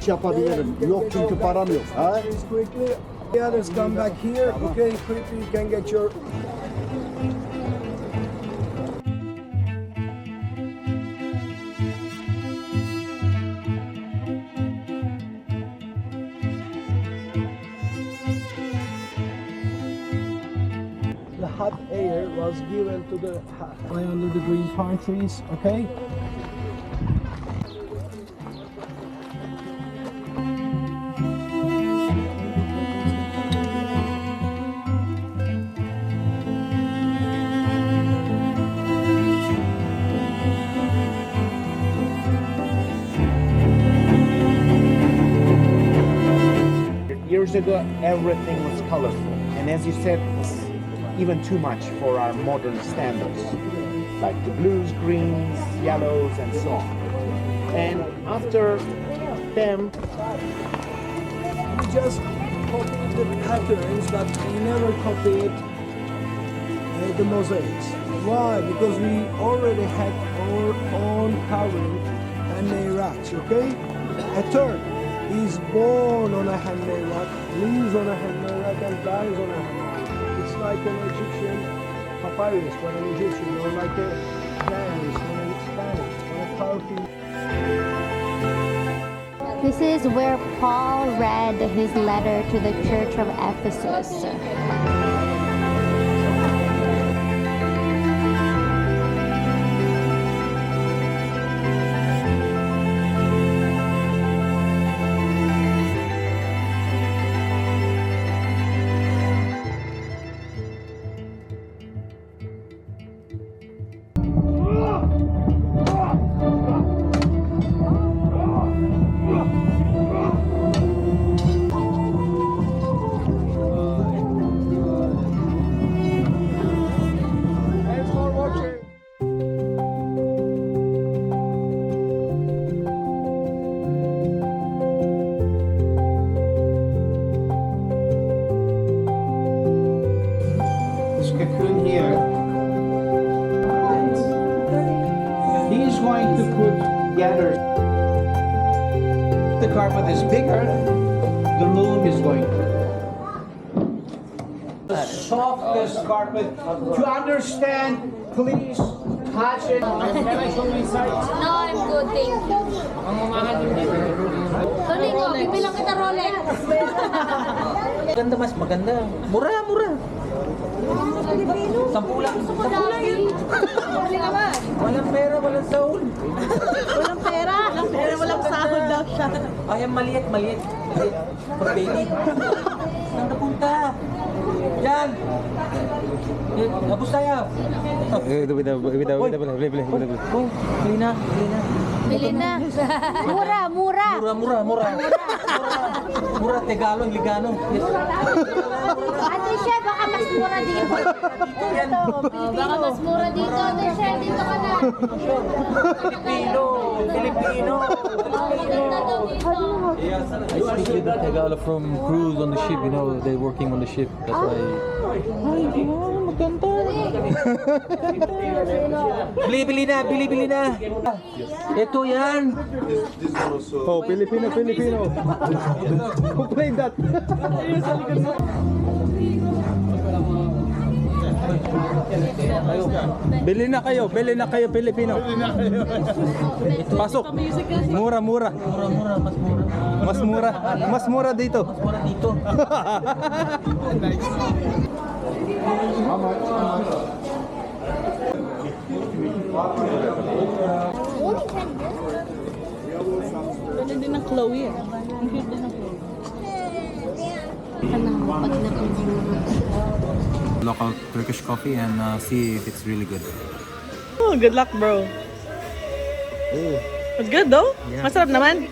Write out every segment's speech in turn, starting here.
iş yapabilirim. Yok çünkü param yok. Ha? Please quickly. The others come back here. Okay, quickly you can get your. The hot air was given to the 100 degree palm trees. Okay. Years ago, everything was colorful, and as you said, it's even too much for our modern standards, like the blues, greens, yellows, and so on. And after them, We just copied the patterns, but we never copied the mosaics. Why? Because we already had our own covering handmade racks, okay? A third is born on a handmade rack, lives on a handmade rack, and dies on a handmade rack. It's like an Egyptian papyrus for an Egyptian, or like a dance for a Spanish, or a carving. This is where Paul read his letter to the Church of Ephesus. Thanks for watching. this cocoon here, he's going to gather. The carpet is bigger, the loom is going to. The softest carpet. To understand, please touch it. Can I show you inside? No, I'm good, thank you. Domingo, bibilang kita Rolex. Maganda, mas maganda. Mura, mura. Sampu lang yun. Walang pera, walang sahod. Walang pera. Walang pera, walang sahod daw siya. Ay, ang maliit. For baby. Saan ka punta? Yan. Abos tayo. Bili na. Bili na. Mura. Mura, Tagalog, Ligano. Yes. Ate Chef, baka mas mura dito. Baka mas mura dito. Ate Chef, dito ka na. Filipino. I speak with Tagalog from crews on the ship, you know, they're working on the ship. That's why. Ay, maganda. Bili na. Ito yan. Oh, Filipino. Who played that? Bili na kayo, Filipino. Pasok. Mura. Mas mura dito. Ganda din ng Chloe. Ang cute din ng Chloe. Local Turkish coffee and see if it's really good. Oh, good luck, bro. It's good though. Yeah. Masarap naman.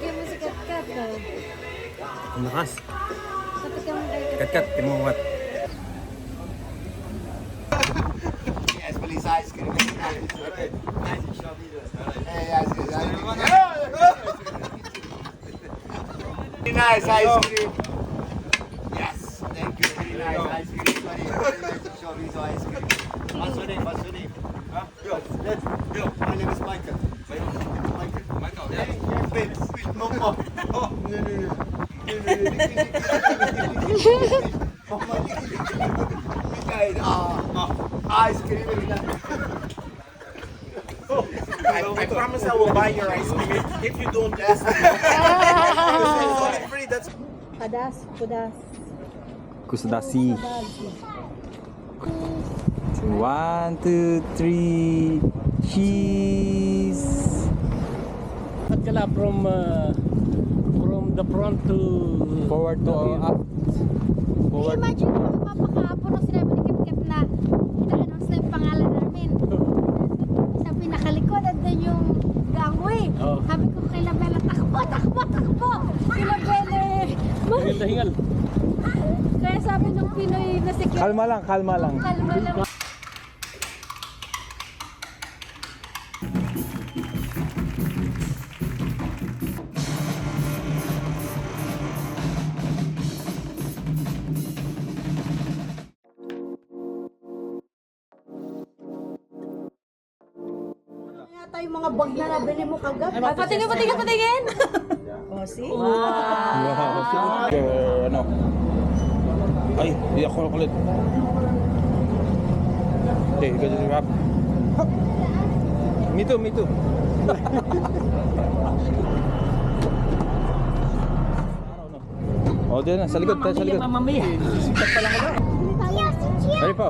Ang lakas. Kat, timuwat. Yes, please ice cream. Very nice ice cream. Yes, thank you. Very nice ice cream. Show me the ice cream. What's your name? Huh? My name is Michael. Ice cream. I promise I will buy your ice cream if you don't ask me. Free, that's Kusadasi. 1, 2, 3. Cheese. Kala from the front to Forward to up. Forward. Imagine mo, mapakahapon nung sinabi ni Kip na ina-announce na yung pangalan namin. Sa pinakalikod, andun yung gangway. Oh. Sabi ko kay Labella, takbo, takbo, takbo! Si Labella hingal. Kaya sabi nung Pinoy na security, Kalma lang, kalma lang. kalma lang. Yata yung mga bag na nabili mo kagad. Patingin, patingin, patingin! Oh, see? Wow. Ano? Ay, hindi ako ulit. Okay, you guys wrap. Me too, me too. Oh, dyan na, sa likod, tayo sa likod. Ready po.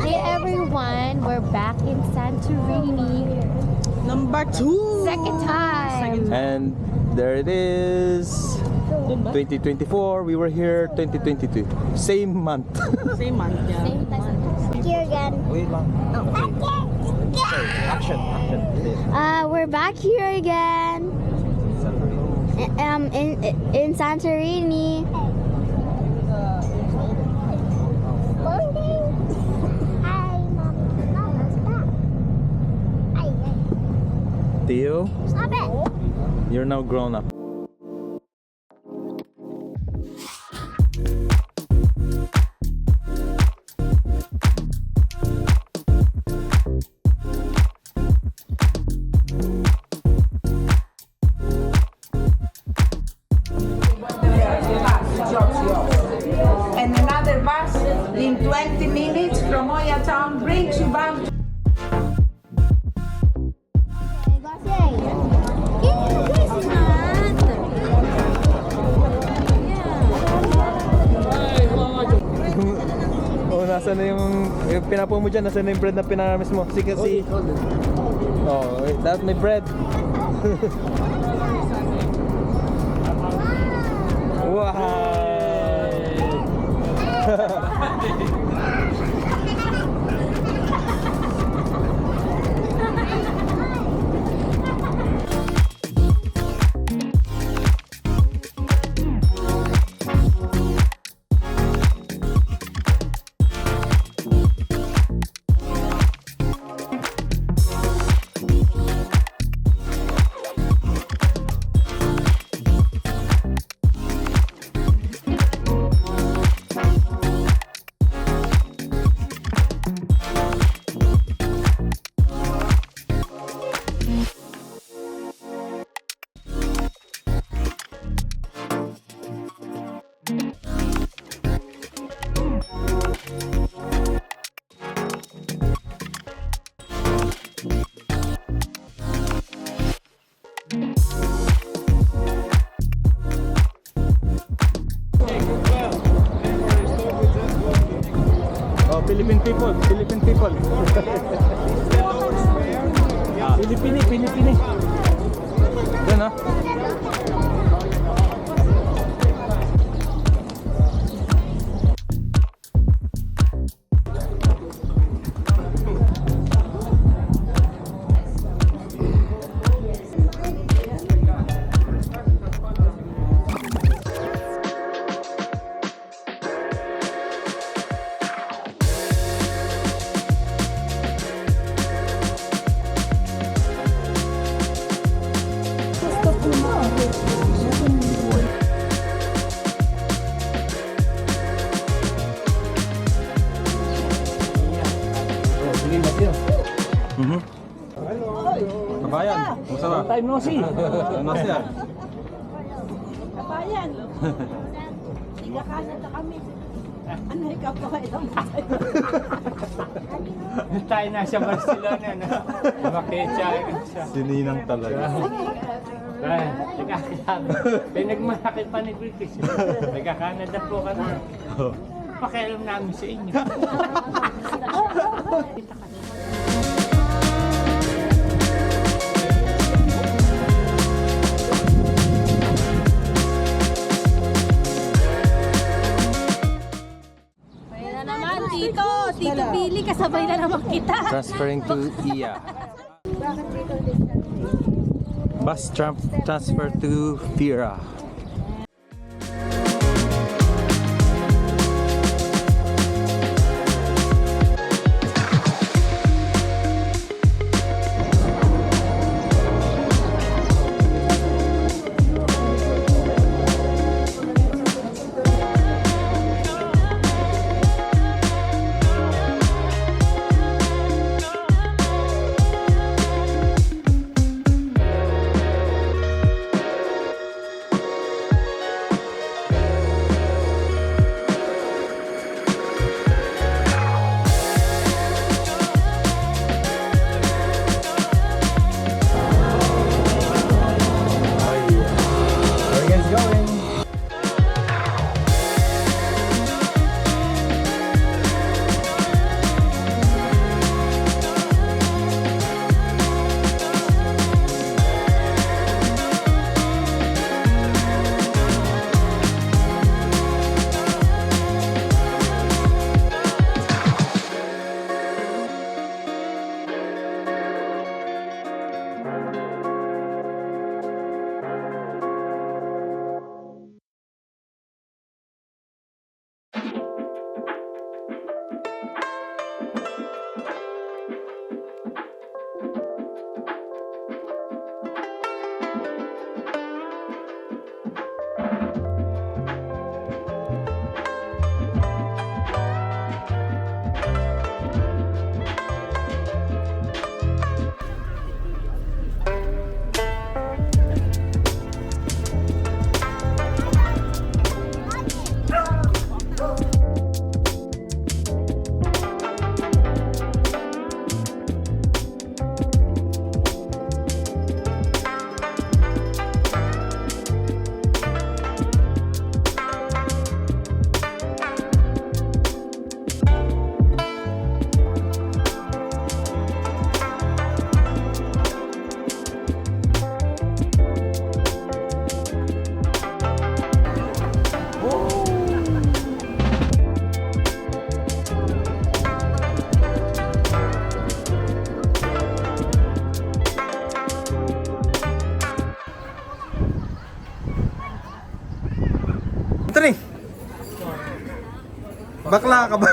Hey everyone, we're back in Santorini. Number 2. Second time. And there it is. 2024, we were here 2022. Same month. Same month, yeah. Same time. Here again. Wait lang. Okay, action. We're back here again. In Santorini. Theo, Stop it. you're now grown up. And another bus in 20 minutes from Oya Town brings you back to Oh, nasa na yung pinapo mo dyan, nasa na yung bread na pinaramis mo. Sige, si. Oh, that's my bread. Wow. Philippine people, Philippine people. Pilipini. Yan ah. time no see. Kabayan. Nagkakalat na kami. Ano ikaw pa kayo? Tayo na sa Barcelona, no? Maketsa siya. Sininang talaga. Ay, nagkakasabi. Pinagmalaki pa ni British. Nagkakanada po kami. Pakialam namin sa inyo. Ayun na naman, Tito. Tito Billy, kasabay na naman kita. Transferring to Iya. Bus transfer to Fira. Ito rin. Bakla ka ba?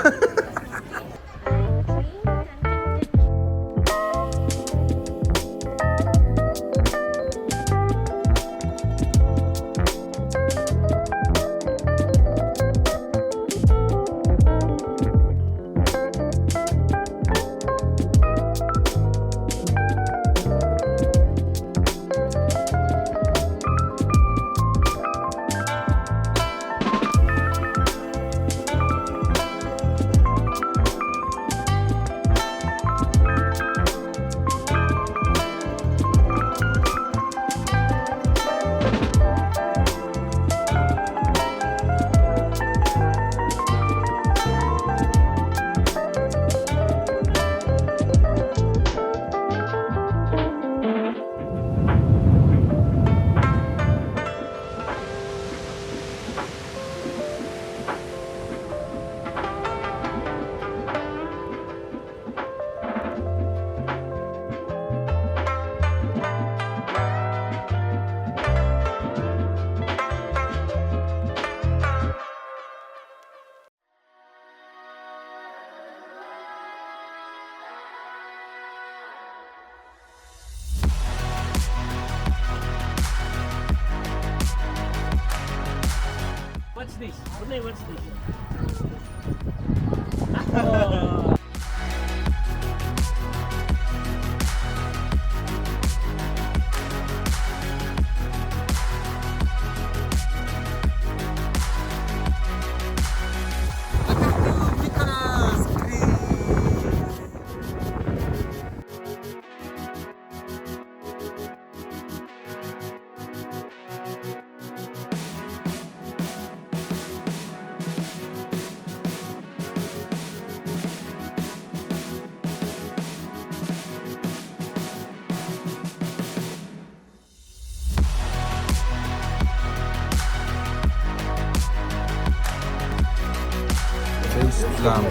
What's this? What's this? lang.